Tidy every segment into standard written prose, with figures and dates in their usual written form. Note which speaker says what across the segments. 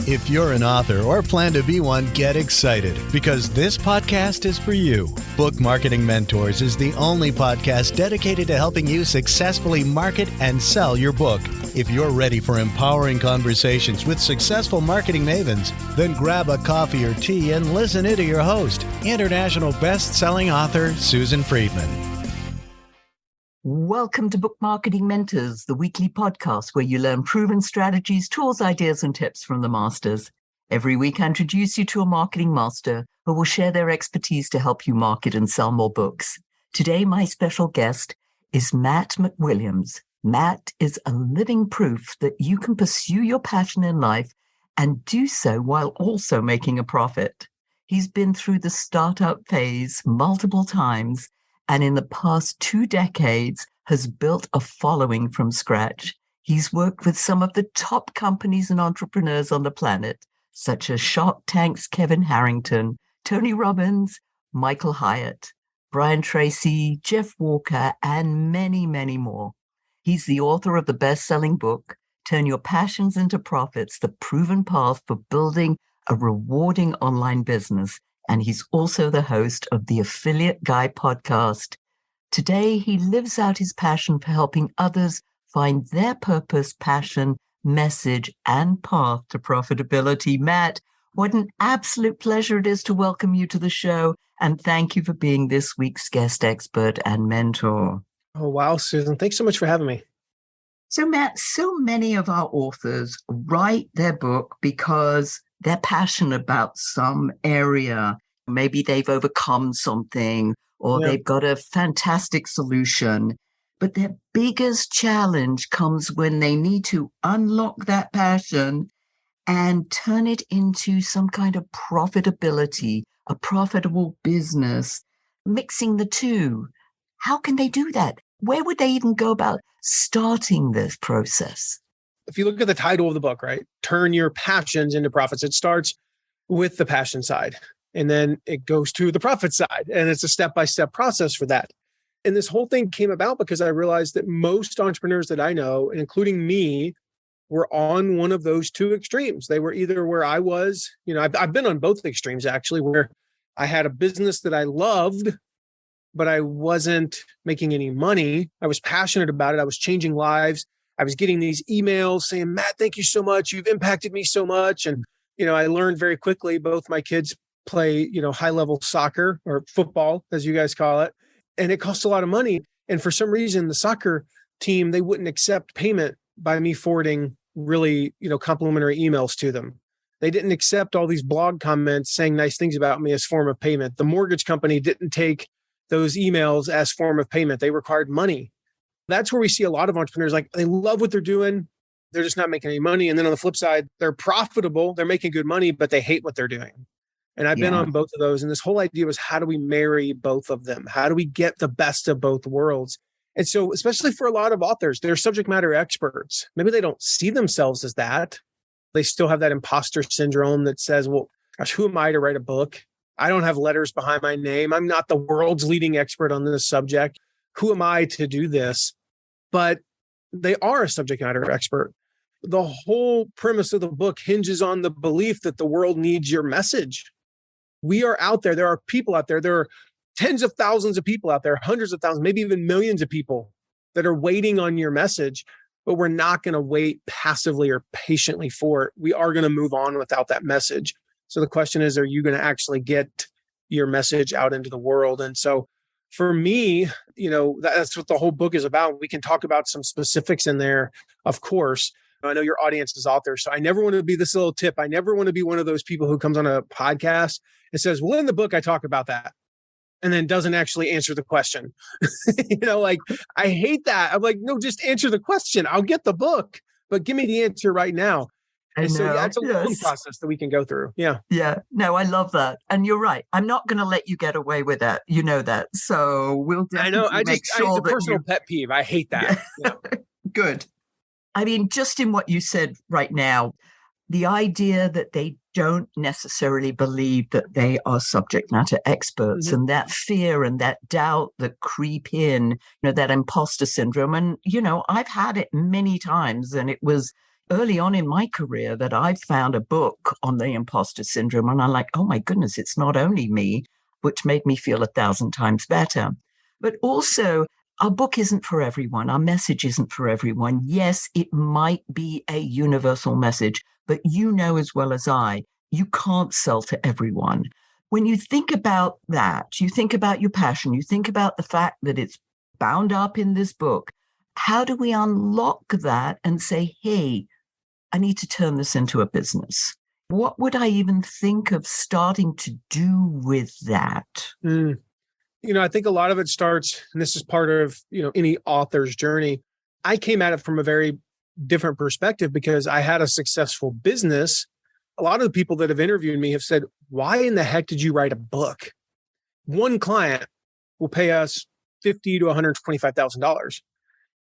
Speaker 1: If you're an author or plan to be one, get excited because this podcast is for you. Book Marketing Mentors is the only podcast dedicated to helping you successfully market and sell your book. If you're ready for empowering conversations with successful marketing mavens, then grab a coffee or tea and listen in to your host, international best-selling author Susan Friedman.
Speaker 2: Welcome to Book Marketing Mentors, the weekly podcast where you learn proven strategies, tools, ideas, and tips from the masters. Every week, I introduce you to a marketing master who will share their expertise to help you market and sell more books. Today, my special guest is Matt McWilliams. Matt is a living proof that you can pursue your passion in life and do so while also making a profit. He's been through the startup phase multiple times, and in the past 2 decades has built a following from scratch. He's worked with some of the top companies and entrepreneurs on the planet, such as Shark Tank's Kevin Harrington, Tony Robbins, Michael Hyatt, Brian Tracy, Jeff Walker, and many, many more. He's the author of the best-selling book, Turn Your Passions into Profits, The Proven Path for Building a Rewarding Online Business. And he's also the host of the Affiliate Guy podcast. Today, he lives out his passion for helping others find their purpose, passion, message, and path to profitability. Matt, what an absolute pleasure it is to welcome you to the show. And thank you for being this week's guest expert and mentor.
Speaker 3: Oh, wow, Susan. Thanks so much for having me.
Speaker 2: So, Matt, so many of our authors write their book because they're passionate about some area. Maybe they've overcome something or they've got a fantastic solution. But their biggest challenge comes when they need to unlock that passion and turn it into some kind of profitability, a profitable business, mixing the two. How can they do that? Where would they even go about starting this process?
Speaker 3: If you look at the title of the book, right? Turn Your Passions into Profits. It starts with the passion side, and then it goes to the profit side. And it's a step-by-step process for that. And this whole thing came about because I realized that most entrepreneurs that I know, including me, were on one of those two extremes. They were either where I was, I've been on both extremes actually, where I had a business that I loved, but I wasn't making any money. I was passionate about it. I was changing lives. I was getting these emails saying, Matt, thank you so much. You've impacted me so much. And, I learned very quickly, both my kids play, high-level soccer or football, as you guys call it. And it costs a lot of money. And for some reason, the soccer team, they wouldn't accept payment by me forwarding really, complimentary emails to them. They didn't accept all these blog comments saying nice things about me as form of payment. The mortgage company didn't take those emails as form of payment. They required money. That's where we see a lot of entrepreneurs, like they love what they're doing. They're just not making any money. And then on the flip side, they're profitable. They're making good money, but they hate what they're doing. And I've been on both of those. And this whole idea was, how do we marry both of them? How do we get the best of both worlds? And so, especially for a lot of authors, they're subject matter experts. Maybe they don't see themselves as that. They still have that imposter syndrome that says, well, gosh, who am I to write a book? I don't have letters behind my name. I'm not the world's leading expert on this subject. Who am I to do this? But they are a subject matter expert. The whole premise of the book hinges on the belief that the world needs your message. We are out there. There are people out there. There are tens of thousands of people out there, hundreds of thousands, maybe even millions of people that are waiting on your message, but we're not going to wait passively or patiently for it. We are going to move on without that message. So the question is, are you going to actually get your message out into the world? And so for me, that's what the whole book is about. We can talk about some specifics in there, of course. I know your audience is authors, so I never want to be this little tip. I never want to be one of those people who comes on a podcast and says, well, in the book, I talk about that, and then doesn't actually answer the question. I hate that. I'm like, no, just answer the question. I'll get the book, but give me the answer right now. And so it's a learning process that we can go through. Yeah.
Speaker 2: Yeah. No, I love that. And you're right. I'm not going to let you get away with that. You know that. So we'll definitely make sure
Speaker 3: it's a personal pet peeve. I hate that.
Speaker 2: Yeah. Good. I mean, just in what you said right now, the idea that they don't necessarily believe that they are subject matter experts, and that fear and that doubt that creep in, that imposter syndrome. And, I've had it many times, and it was, early on in my career that I found a book on the imposter syndrome, and I'm like, oh my goodness, it's not only me, which made me feel 1,000 times better. But also, our book isn't for everyone. Our message isn't for everyone. Yes, it might be a universal message, but you know as well as I, you can't sell to everyone. When you think about that, you think about your passion, you think about the fact that it's bound up in this book. How do we unlock that and say, hey, I need to turn this into a business? What would I even think of starting to do with that?
Speaker 3: I think a lot of it starts, and this is part of, any author's journey. I came at it from a very different perspective because I had a successful business. A lot of the people that have interviewed me have said, why in the heck did you write a book? One client will pay us $50,000 to $125,000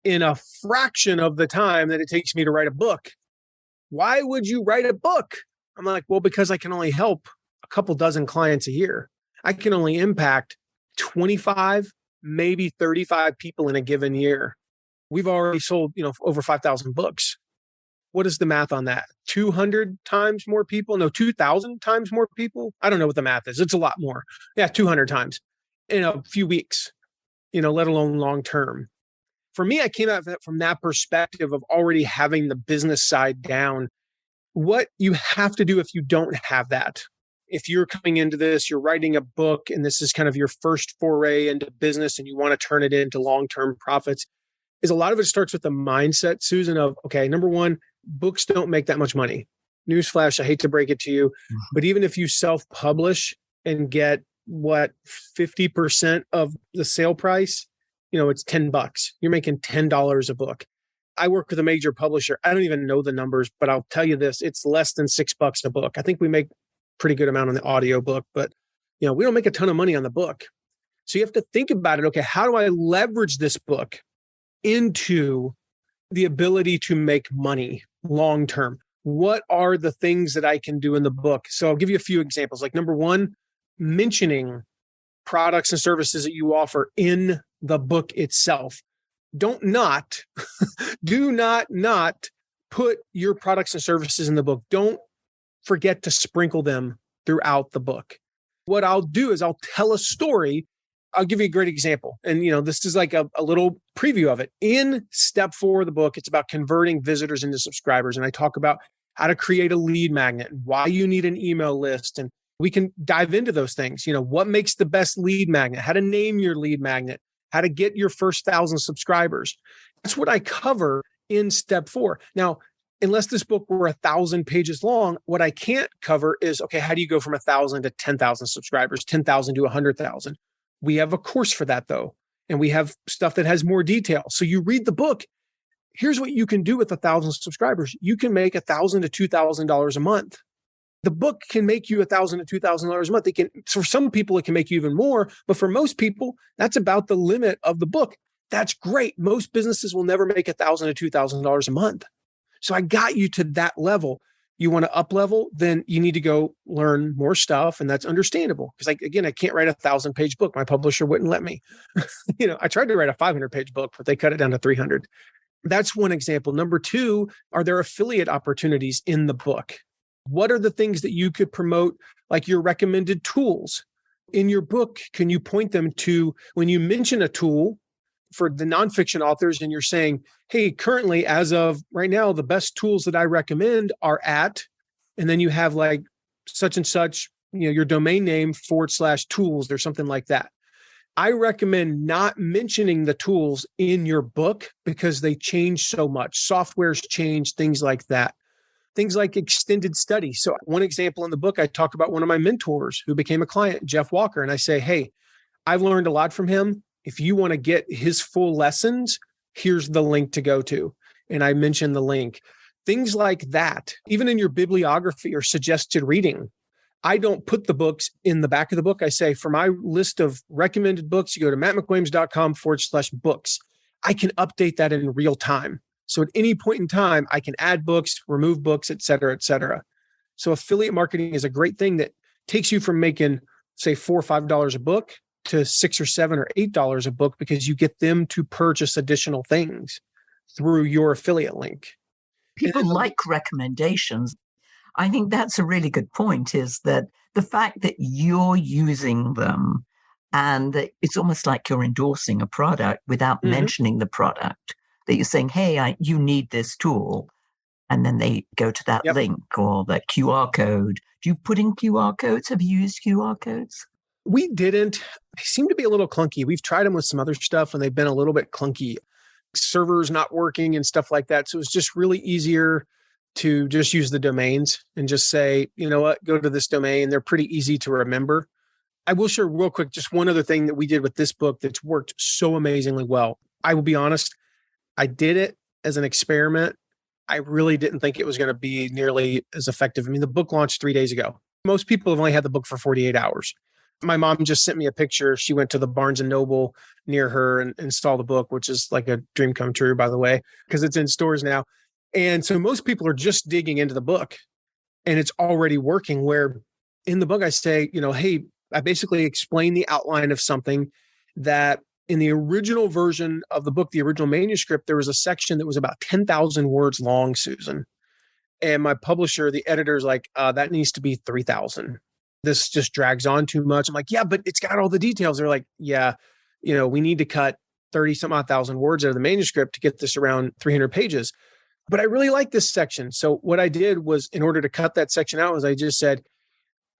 Speaker 3: in a fraction of the time that it takes me to write a book. Why would you write a book? I'm like, well, because I can only help a couple dozen clients a year. I can only impact 25, maybe 35 people in a given year. We've already sold, over 5,000 books. What is the math on that? 200 times more people? No, 2,000 times more people? I don't know what the math is. It's a lot more. Yeah, 200 times in a few weeks, let alone long term. For me, I came at it from that perspective of already having the business side down. What you have to do if you don't have that, if you're coming into this, you're writing a book, and this is kind of your first foray into business and you want to turn it into long-term profits, is a lot of it starts with the mindset, Susan, of, okay, number one, books don't make that much money. Newsflash, I hate to break it to you, but even if you self-publish and get 50% of the sale price, it's $10. You're making $10 a book. I work with a major publisher. I don't even know the numbers, but I'll tell you this, it's less than $6 a book. I think we make pretty good amount on the audio book, but we don't make a ton of money on the book. So you have to think about it. Okay, how do I leverage this book into the ability to make money long term? What are the things that I can do in the book? So I'll give you a few examples. Like number one, mentioning products and services that you offer in the book itself. Do not put your products and services in the book. Don't forget to sprinkle them throughout the book. What I'll do is I'll tell a story. I'll give you a great example. And, this is like a little preview of it. In step 4 of the book, it's about converting visitors into subscribers. And I talk about how to create a lead magnet and why you need an email list. And we can dive into those things. What makes the best lead magnet, how to name your lead magnet, how to get your first 1,000 subscribers. That's what I cover in step 4. Now, unless this book were 1,000 pages long, what I can't cover is, okay, how do you go from 1,000 to 10,000 subscribers, 10,000 to 100,000? We have a course for that though. And we have stuff that has more detail. So you read the book. Here's what you can do with 1,000 subscribers. You can make $1,000 to $2,000 a month. The book can make you $1,000 to $2,000 a month. For some people, it can make you even more, but for most people, that's about the limit of the book. That's great. Most businesses will never make $1,000 to $2,000 a month. So I got you to that level. You want to up level, then you need to go learn more stuff, and that's understandable. Because I can't write a 1,000-page book. My publisher wouldn't let me. I tried to write a 500-page book, but they cut it down to 300. That's one example. Number 2, are there affiliate opportunities in the book? What are the things that you could promote, like your recommended tools? In your book, can you point them to, when you mention a tool for the nonfiction authors and you're saying, hey, currently, as of right now, the best tools that I recommend are at, and then you have like such and such, your domain name /tools or something like that. I recommend not mentioning the tools in your book because they change so much. Softwares change, things like that. Things like extended study. So one example in the book, I talk about one of my mentors who became a client, Jeff Walker. And I say, hey, I've learned a lot from him. If you want to get his full lessons, here's the link to go to. And I mention the link. Things like that, even in your bibliography or suggested reading. I don't put the books in the back of the book. I say, for my list of recommended books, you go to mattmcwilliams.com/books. I can update that in real time. So at any point in time, I can add books, remove books, et cetera, et cetera. So affiliate marketing is a great thing that takes you from making, say, $4 or $5 a book to $6 or $7 or $8 a book because you get them to purchase additional things through your affiliate link.
Speaker 2: People like recommendations. I think that's a really good point, is that the fact that you're using them and that it's almost like you're endorsing a product without mentioning the product, that you're saying, hey, you need this tool. And then they go to that link or the QR code. Do you put in QR codes? Have you used QR codes?
Speaker 3: We didn't. They seem to be a little clunky. We've tried them with some other stuff and they've been a little bit clunky. Servers not working and stuff like that. So it's just really easier to just use the domains and just say, you know what, go to this domain. They're pretty easy to remember. I will share real quick, just one other thing that we did with this book that's worked so amazingly well. I will be honest, I did it as an experiment. I really didn't think it was going to be nearly as effective. I mean, the book launched 3 days ago. Most people have only had the book for 48 hours. My mom just sent me a picture. She went to the Barnes & Noble near her and installed the book, which is like a dream come true, by the way, because it's in stores now. And so most people are just digging into the book and it's already working, where in the book I say, hey, I basically explain the outline of something that in the original version of the book, the original manuscript, there was a section that was about 10,000 words long, Susan. And my publisher, the editor's like, that needs to be 3,000. This just drags on too much. I'm like, yeah, but it's got all the details. They're like, yeah, we need to cut 30 some odd thousand words out of the manuscript to get this around 300 pages. But I really like this section. So what I did was, in order to cut that section out, was I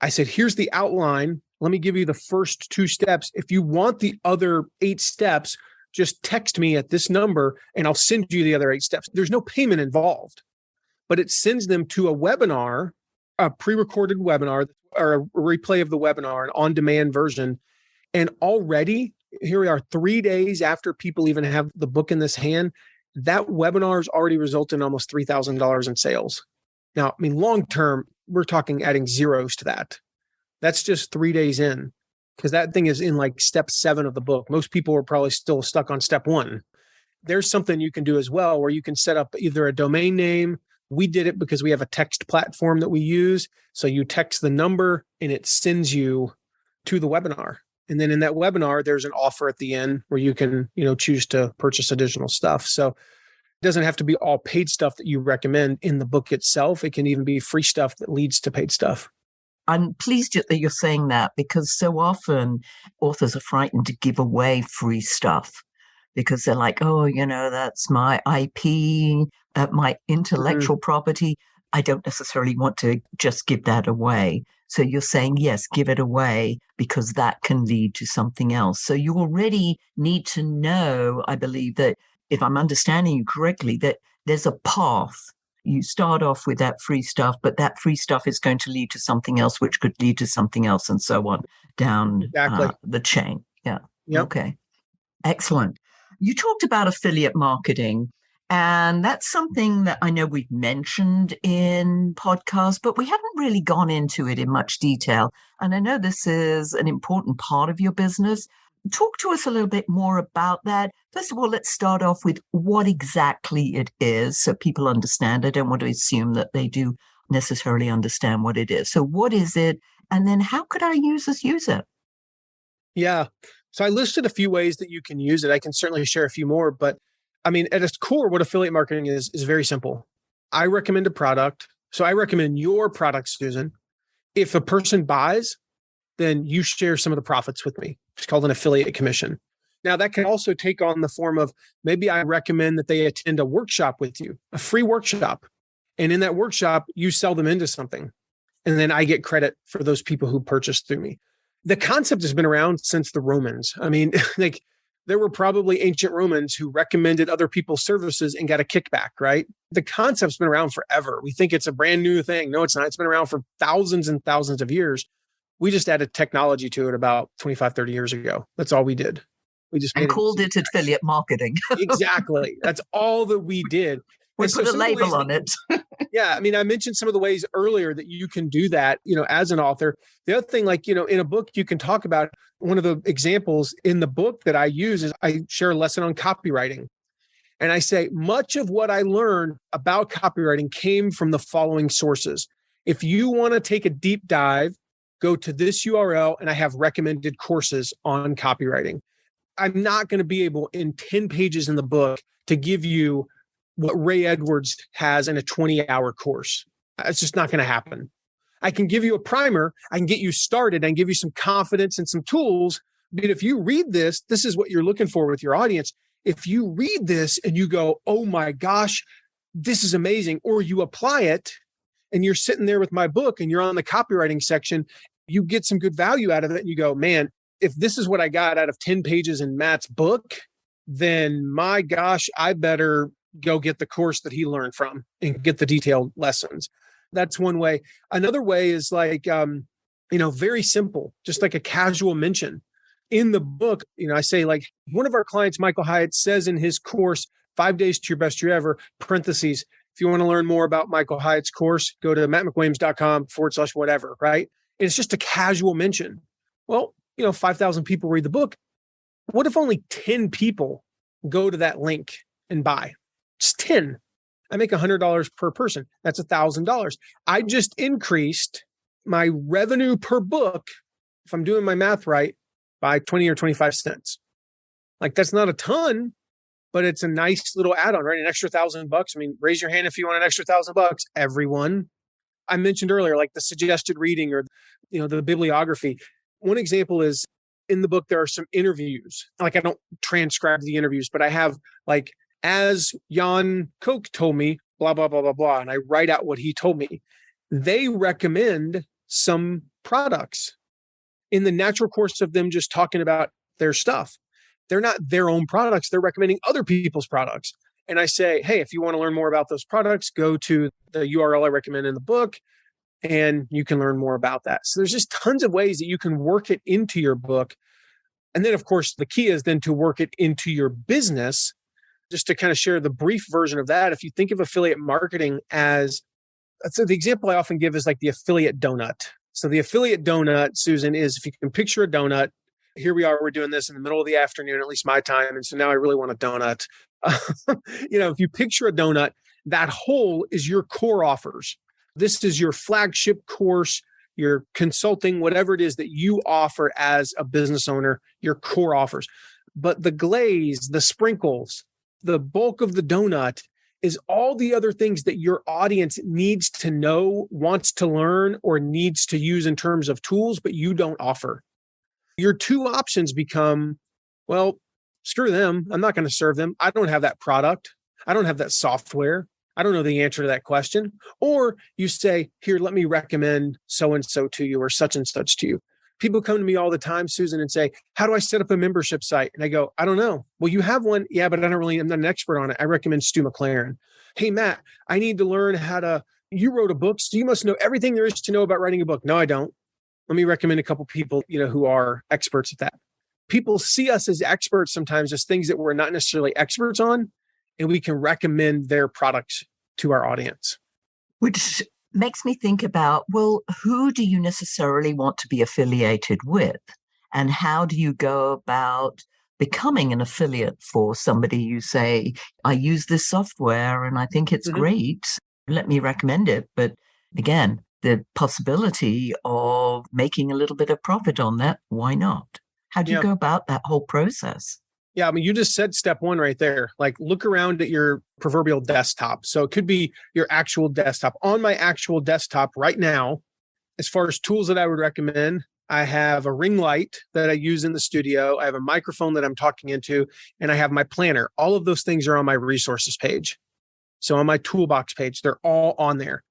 Speaker 3: said, here's the outline. Let me give you the first 2 steps. If you want the other 8 steps, just text me at this number and I'll send you the other 8 steps. There's no payment involved, but it sends them to a webinar, a pre-recorded webinar or a replay of the webinar, an on-demand version. And already, here we are 3 days after people even have the book in this hand, that webinar has already resulted in almost $3,000 in sales. Now, I mean, long-term, we're talking adding zeros to that. That's just 3 days in, because that thing is in like step 7 of the book. Most people are probably still stuck on step 1. There's something you can do as well, where you can set up either a domain name. We did it because we have a text platform that we use. So you text the number and it sends you to the webinar. And then in that webinar, there's an offer at the end where you can, choose to purchase additional stuff. So it doesn't have to be all paid stuff that you recommend in the book itself. It can even be free stuff that leads to paid stuff.
Speaker 2: I'm pleased that you're saying that, because so often authors are frightened to give away free stuff because they're like, oh, that's my IP, my intellectual property. I don't necessarily want to just give that away. So you're saying, yes, give it away because that can lead to something else. So you already need to know, I believe, that if I'm understanding you correctly, that there's a path. You start off with that free stuff, but that free stuff is going to lead to something else, which could lead to something else, and so on down the chain. Yeah.
Speaker 3: Yep.
Speaker 2: Okay. Excellent. You talked about affiliate marketing, and that's something that I know we've mentioned in podcasts, but we haven't really gone into it in much detail. And I know this is an important part of your business. Talk to us a little bit more about that. First of all, let's start off with what exactly it is so people understand. I don't want to assume that they do necessarily understand what it is. So what is it? And then how could our users use it?
Speaker 3: Yeah. So I listed a few ways that you can use it. I can certainly share a few more, but I mean, at its core, what affiliate marketing is very simple. I recommend a product. So I recommend your product, Susan. If a person buys, then you share some of the profits with me. It's called an affiliate commission. Now, that can also take on the form of, maybe I recommend that they attend a workshop with you, a free workshop. And in that workshop, you sell them into something. And then I get credit for those people who purchased through me. The concept has been around since the Romans. I mean, there were probably ancient Romans who recommended other people's services and got a kickback, right? The concept's been around forever. We think it's a brand new thing. No, it's not. It's been around for thousands and thousands of years. We just added technology to it about 25, 30 years ago. That's all we did. We just
Speaker 2: called it affiliate marketing.
Speaker 3: Exactly. That's all that we did.
Speaker 2: We put a label on it.
Speaker 3: Yeah. I mean, I mentioned some of the ways earlier that you can do that, as an author. The other thing, in a book, you can talk about, one of the examples in the book that I use is I share a lesson on copywriting. And I say, much of what I learned about copywriting came from the following sources. If you want to take a deep dive, go to this URL and I have recommended courses on copywriting. I'm not going to be able in 10 pages in the book to give you what Ray Edwards has in a 20-hour course. It's just not going to happen. I can give you a primer. I can get you started and give you some confidence and some tools. But if you read this, this is what you're looking for with your audience. If you read this and you go, oh my gosh, this is amazing, or you apply it and you're sitting there with my book and you're on the copywriting section, you get some good value out of it. And you go, man, if this is what I got out of 10 pages in Matt's book, then my gosh, I better go get the course that he learned from and get the detailed lessons. That's one way. Another way is like, very simple, just like a casual mention. In the book, I say like one of our clients, Michael Hyatt, says in his course, 5 Days to Your Best Year Ever, parentheses, if you want to learn more about Michael Hyatt's course, go to mattmcwilliams.com/whatever, right? And it's just a casual mention. Well, 5,000 people read the book. What if only 10 people go to that link and buy? Just 10. I make $100 per person. That's $1,000. I just increased my revenue per book, if I'm doing my math right, by 20 or 25 cents. Like that's not a ton, but it's a nice little add-on, right? An extra $1,000. I mean, raise your hand if you want an extra $1,000, everyone. I mentioned earlier, like the suggested reading or, the bibliography. One example is in the book, there are some interviews. Like I don't transcribe the interviews, but I have like, as Jan Koch told me, blah, blah, blah, blah, blah. And I write out what he told me. They recommend some products in the natural course of them just talking about their stuff. They're not their own products. They're recommending other people's products. And I say, hey, if you want to learn more about those products, go to the URL I recommend in the book, and you can learn more about that. So there's just tons of ways that you can work it into your book. And then, of course, the key is then to work it into your business. Just to kind of share the brief version of that, if you think of affiliate marketing as, so the example I often give is like the affiliate donut. So the affiliate donut, Susan, is if you can picture a donut, here we are, we're doing this in the middle of the afternoon, at least my time. And so now I really want a donut. If you picture a donut, that whole is your core offers. This is your flagship course, your consulting, whatever it is that you offer as a business owner, your core offers. But the glaze, the sprinkles, the bulk of the donut is all the other things that your audience needs to know, wants to learn, or needs to use in terms of tools, but you don't offer. Your two options become, well, screw them. I'm not going to serve them. I don't have that product. I don't have that software. I don't know the answer to that question. Or you say, here, let me recommend so-and-so to you or such and such to you. People come to me all the time, Susan, and say, how do I set up a membership site? And I go, I don't know. Well, you have one. Yeah, but I'm not an expert on it. I recommend Stu McLaren. Hey, Matt, I need to learn you wrote a book, so you must know everything there is to know about writing a book. No, I don't. Let me recommend a couple people, who are experts at that. People see us as experts sometimes as things that we're not necessarily experts on, and we can recommend their products to our audience.
Speaker 2: Which makes me think about, well, who do you necessarily want to be affiliated with? And how do you go about becoming an affiliate for somebody? You say, I use this software and I think it's great. Let me recommend it. But again, the possibility of making a little bit of profit on that, why not? How do you go about that whole process?
Speaker 3: Yeah, I mean, you just said step one right there. Like, look around at your proverbial desktop. So it could be your actual desktop. On my actual desktop right now, as far as tools that I would recommend, I have a ring light that I use in the studio. I have a microphone that I'm talking into, and I have my planner. All of those things are on my resources page. So on my toolbox page, they're all on there.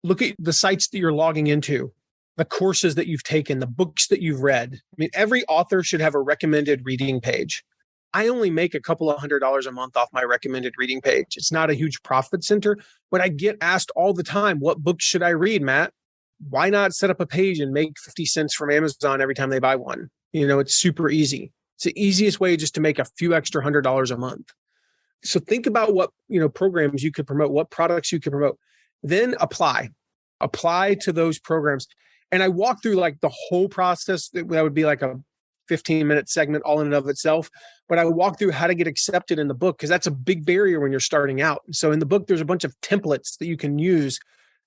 Speaker 3: Look at the sites that you're logging into, the courses that you've taken, the books that you've read. I mean, every author should have a recommended reading page. I only make a couple of $100 a month off my recommended reading page. It's not a huge profit center, but I get asked all the time, what books should I read, Matt? Why not set up a page and make 50 cents from Amazon every time they buy one? It's super easy. It's the easiest way just to make a few extra $100 a month. So think about what, programs you could promote, what products you could promote, then apply to those programs. And I walk through like the whole process. That would be like a 15-minute segment all in and of itself. But I walk through how to get accepted in the book, because that's a big barrier when you're starting out. So in the book, there's a bunch of templates that you can use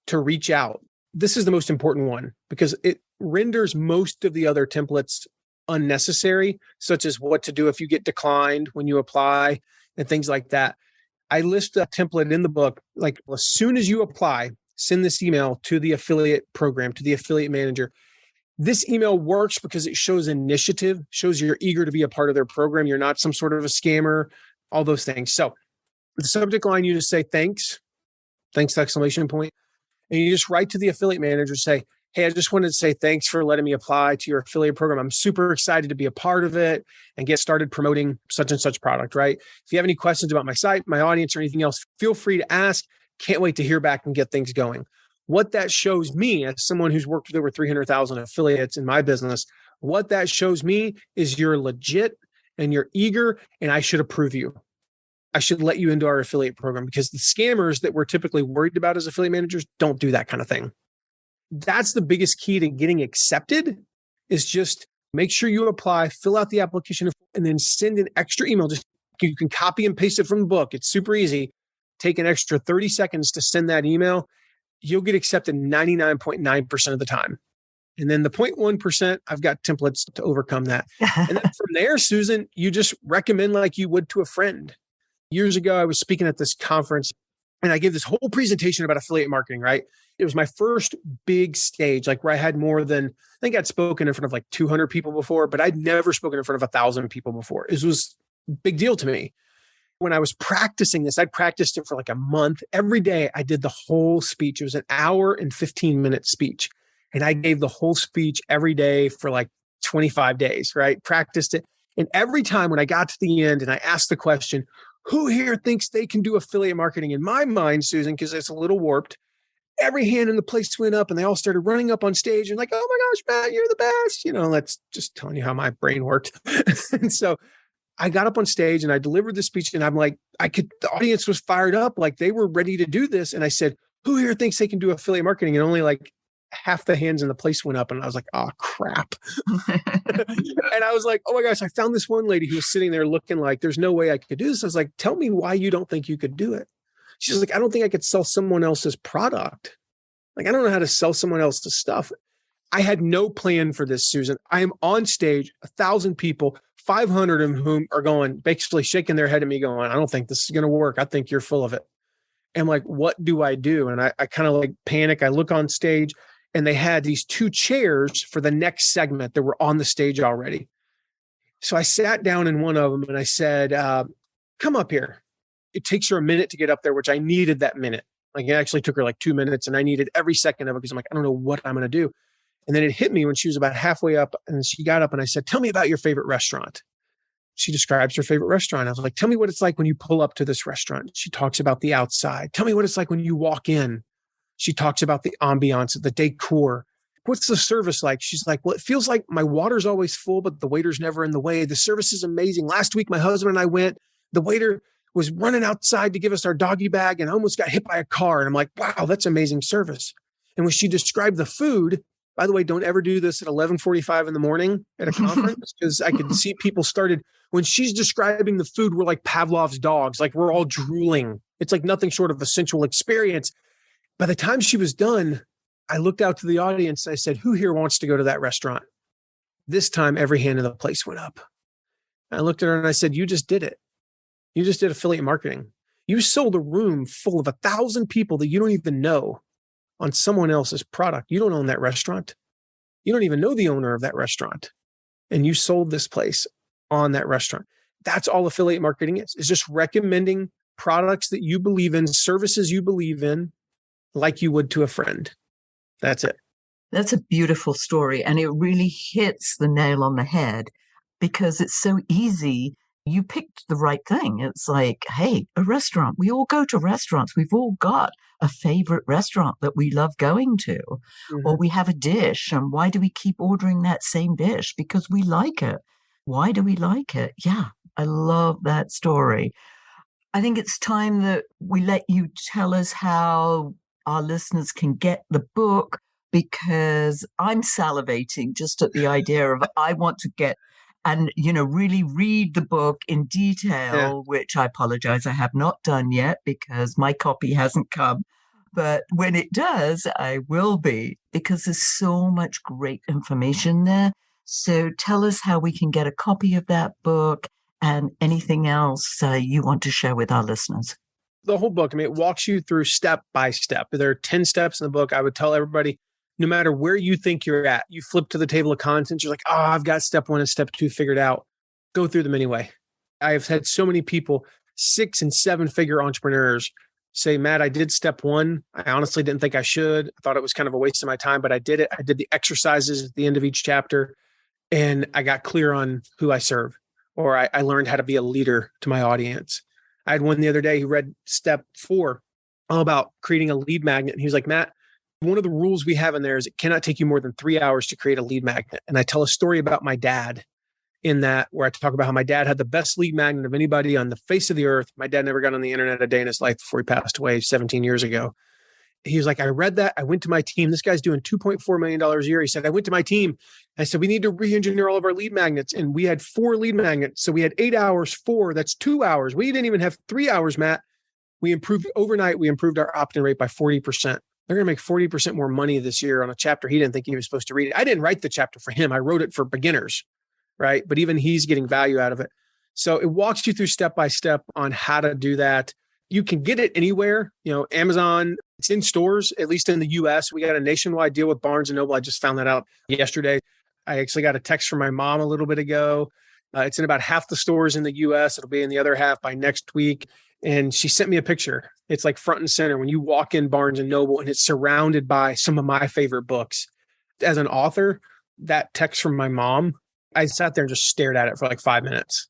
Speaker 3: to reach out. This is the most important one because it renders most of the other templates unnecessary, such as what to do if you get declined when you apply and things like that. I list a template in the book. Like as soon as you apply, send this email to the affiliate program, to the affiliate manager. This email works because it shows initiative, shows you're eager to be a part of their program. You're not some sort of a scammer, all those things. So the subject line, you just say thanks, exclamation point. And you just write to the affiliate manager, say, hey, I just wanted to say thanks for letting me apply to your affiliate program. I'm super excited to be a part of it and get started promoting such and such product, right? If you have any questions about my site, my audience, or anything else, feel free to ask. Can't wait to hear back and get things going. What that shows me, as someone who's worked with over 300,000 affiliates in my business, what that shows me is you're legit and you're eager, and I should approve you. I should let you into our affiliate program, because the scammers that we're typically worried about as affiliate managers don't do that kind of thing. That's the biggest key to getting accepted, is just make sure you apply, fill out the application, and then send an extra email. Just you can copy and paste it from the book. It's super easy. Take an extra 30 seconds to send that email. You'll get accepted 99.9% of the time. And then the 0.1%, I've got templates to overcome that. And then from there, Susan, you just recommend like you would to a friend. Years ago, I was speaking at this conference and I gave this whole presentation about affiliate marketing, right? It was my first big stage, like where I had more than, I think I'd spoken in front of like 200 people before, but I'd never spoken in front of 1,000 people before. It was a big deal to me. When I was practicing this, I'd practiced it for like a month. Every day I did the whole speech. It was an hour and 15-minute speech. And I gave the whole speech every day for like 25 days, right? Practiced it. And every time when I got to the end and I asked the question, who here thinks they can do affiliate marketing? In my mind, Susan, because it's a little warped, every hand in the place went up and they all started running up on stage and like, oh my gosh, Matt, you're the best. You know, that's just telling you how my brain worked. And so I got up on stage and I delivered the speech, and I'm like, the audience was fired up. Like they were ready to do this. And I said, who here thinks they can do affiliate marketing? And only like half the hands in the place went up. And I was like, oh crap. And I was like, oh my gosh, I found this one lady who was sitting there looking like there's no way I could do this. I was like, tell me why you don't think you could do it. She's like, I don't think I could sell someone else's product. Like, I don't know how to sell someone else's stuff. I had no plan for this, Susan. I am on stage, 1,000 people, 500 of whom are going, basically shaking their head at me going, I don't think this is going to work. I think you're full of it. And I'm like, what do I do? And I kind of like panic. I look on stage and they had these 2 chairs for the next segment that were on the stage already. So I sat down in one of them and I said, come up here. It takes her a minute to get up there, which I needed that minute. Like it actually took her like 2 minutes and I needed every second of it because I'm like, I don't know what I'm going to do. And then it hit me when she was about halfway up and she got up and I said, tell me about your favorite restaurant. She describes her favorite restaurant. I was like, tell me what it's like when you pull up to this restaurant. She talks about the outside. Tell me what it's like when you walk in. She talks about the ambiance, the decor. What's the service like? She's like, well, it feels like my water's always full, but the waiter's never in the way. The service is amazing. Last week, my husband and I went, the waiter was running outside to give us our doggy bag and I almost got hit by a car. And I'm like, wow, that's amazing service. And when she described the food, by the way, don't ever do this at 11:45 in the morning at a conference, because I could see people started, when she's describing the food, we're like Pavlov's dogs, like we're all drooling. It's like nothing short of a sensual experience. By the time she was done, I looked out to the audience. I said, who here wants to go to that restaurant? This time, every hand in the place went up. I looked at her and I said, you just did it. You just did affiliate marketing. You sold a room full of 1,000 people that you don't even know on someone else's product. You don't own that restaurant. You don't even know the owner of that restaurant. And you sold this place on that restaurant. That's all affiliate marketing is just recommending products that you believe in, services you believe in, like you would to a friend. That's it.
Speaker 2: That's a beautiful story. And it really hits the nail on the head because it's so easy. You picked the right thing. It's like, hey, a restaurant. We all go to restaurants. We've all got a favorite restaurant that we love going to, or we have a dish. And why do we keep ordering that same dish? Because we like it. Why do we like it? Yeah, I love that story. I think it's time that we let you tell us how our listeners can get the book, because I'm salivating just at the idea of I want to get and, really read the book in detail, which I apologize, I have not done yet because my copy hasn't come. But when it does, I will be, because there's so much great information there. So tell us how we can get a copy of that book and anything else you want to share with our listeners.
Speaker 3: the whole book. I mean, it walks you through step by step. There are 10 steps in the book. I would tell everybody, no matter where you think you're at, you flip to the table of contents, you're like, oh, I've got step 1 and step 2 figured out. Go through them anyway. I have had so many people, 6 and 7 figure entrepreneurs, say, Matt, I did step 1. I honestly didn't think I should. I thought it was kind of a waste of my time, but I did it. I did the exercises at the end of each chapter, and I got clear on who I serve, or I learned how to be a leader to my audience. I had one the other day who read step 4, all about creating a lead magnet. And he was like, Matt, one of the rules we have in there is it cannot take you more than 3 hours to create a lead magnet. And I tell a story about my dad in that, where I talk about how my dad had the best lead magnet of anybody on the face of the earth. My dad never got on the internet a day in his life before he passed away 17 years ago. He was like, I read that. I went to my team. This guy's doing $2.4 million a year. He said, I went to my team. I said, we need to re-engineer all of our lead magnets. And we had 4 lead magnets. So we had 8 hours, 4, that's 2 hours. We didn't even have 3 hours, Matt. We improved overnight. We improved our opt-in rate by 40%. They're going to make 40% more money this year on a chapter he didn't think he was supposed to read. I didn't write the chapter for him. I wrote it for beginners, right? But even he's getting value out of it. So it walks you through step by step on how to do that. You can get it anywhere, Amazon, it's in stores, at least in the US. We got a nationwide deal with Barnes & Noble. I just found that out yesterday. I actually got a text from my mom a little bit ago. It's in about half the stores in the US. It'll be in the other half by next week. And she sent me a picture. It's like front and center when you walk in Barnes & Noble, and it's surrounded by some of my favorite books. As an author, that text from my mom, I sat there and just stared at it for like 5 minutes.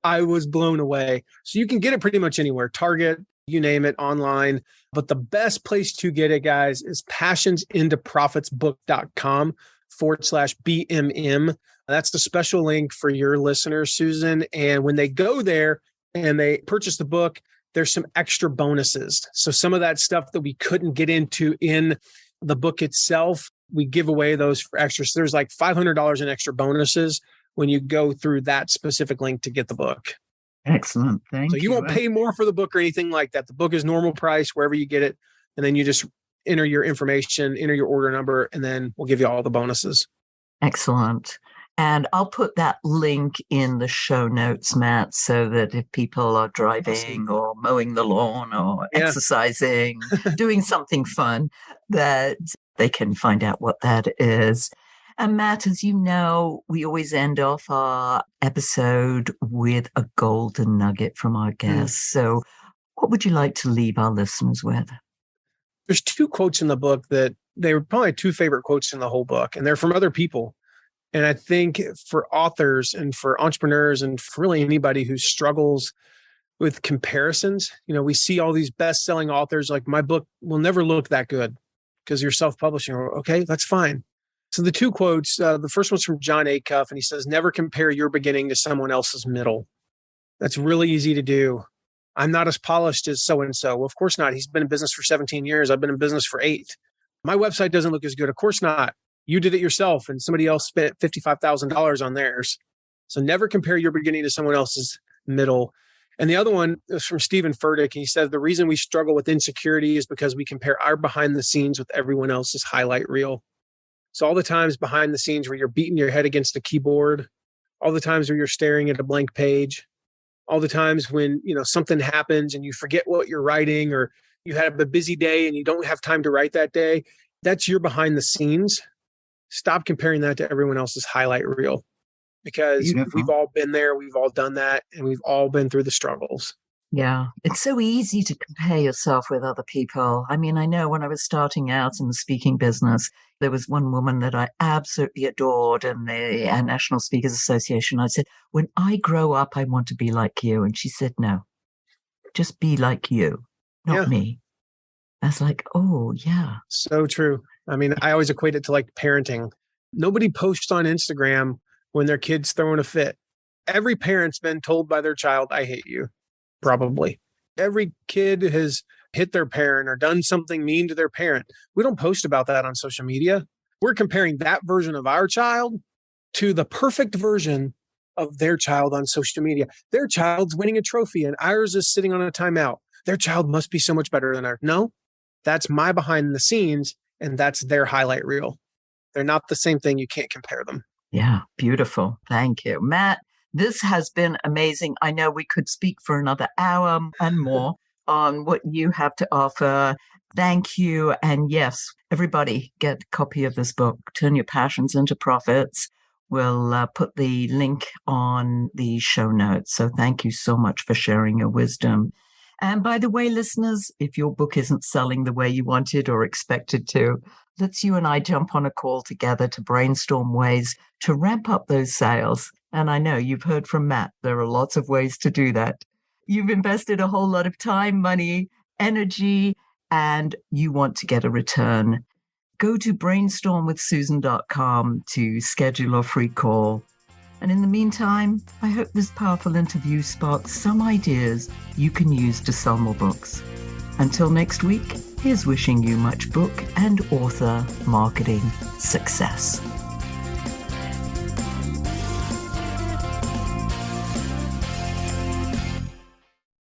Speaker 3: I was blown away. So you can get it pretty much anywhere, Target, you name it, online. But the best place to get it, guys, is passionsintoprofitsbook.com/BMM. That's the special link for your listeners, Susan. And when they go there and they purchase the book, there's some extra bonuses. So some of that stuff that we couldn't get into in the book itself, we give away those for extra. So there's like $500 in extra bonuses when you go through that specific link to get the book.
Speaker 2: Excellent. Thank you.
Speaker 3: So you won't pay more for the book or anything like that. The book is normal price wherever you get it. And then you just enter your information, enter your order number, and then we'll give you all the bonuses.
Speaker 2: Excellent. And I'll put that link in the show notes, Matt, so that if people are driving or mowing the lawn or exercising, doing something fun, that they can find out what that is. And Matt, as you know, we always end off our episode with a golden nugget from our guests. So what would you like to leave our listeners with?
Speaker 3: There's 2 quotes in the book that they were probably 2 favorite quotes in the whole book, and they're from other people. And I think for authors and for entrepreneurs and for really anybody who struggles with comparisons, we see all these best-selling authors like, my book will never look that good because you're self-publishing. Okay, that's fine. So the 2 quotes, the first one's from John Acuff, and he says, never compare your beginning to someone else's middle. That's really easy to do. I'm not as polished as so-and-so. Well, of course not. He's been in business for 17 years. I've been in business for 8. My website doesn't look as good. Of course not. You did it yourself and somebody else spent $55,000 on theirs. So never compare your beginning to someone else's middle. And the other one is from Stephen Furtick. He said, the reason we struggle with insecurity is because we compare our behind the scenes with everyone else's highlight reel. So all the times behind the scenes where you're beating your head against the keyboard, all the times where you're staring at a blank page, all the times when, something happens and you forget what you're writing, or you had a busy day and you don't have time to write that day, that's your behind the scenes. Stop comparing that to everyone else's highlight reel, because we've all been there. We've all done that. And we've all been through the struggles.
Speaker 2: Yeah. It's so easy to compare yourself with other people. I mean, I know when I was starting out in the speaking business, there was one woman that I absolutely adored in the National Speakers Association. I said, when I grow up, I want to be like you. And she said, no, just be like you, not me. I was like, oh, yeah.
Speaker 3: So true. I mean, I always equate it to like parenting. Nobody posts on Instagram when their kid's throwing a fit. Every parent's been told by their child, I hate you, probably. Every kid has hit their parent or done something mean to their parent. We don't post about that on social media. We're comparing that version of our child to the perfect version of their child on social media. Their child's winning a trophy and ours is sitting on a timeout. Their child must be so much better than ours. No, that's my behind the scenes. And that's their highlight reel. They're not the same thing. You can't compare them.
Speaker 2: Yeah, beautiful. Thank you. Matt, This has been amazing. I know we could speak for another hour and more on what you have to offer. Thank you. And yes, everybody get a copy of this book, Turn Your Passions into Profits. We'll put the link on the show notes. So thank you so much for sharing your wisdom. And by the way, listeners, if your book isn't selling the way you wanted or expected to, let's you and I jump on a call together to brainstorm ways to ramp up those sales. And I know you've heard from Matt, there are lots of ways to do that. You've invested a whole lot of time, money, energy, and you want to get a return. Go to brainstormwithsusan.com to schedule a free call. And in the meantime, I hope this powerful interview sparks some ideas you can use to sell more books. Until next week, here's wishing you much book and author marketing success.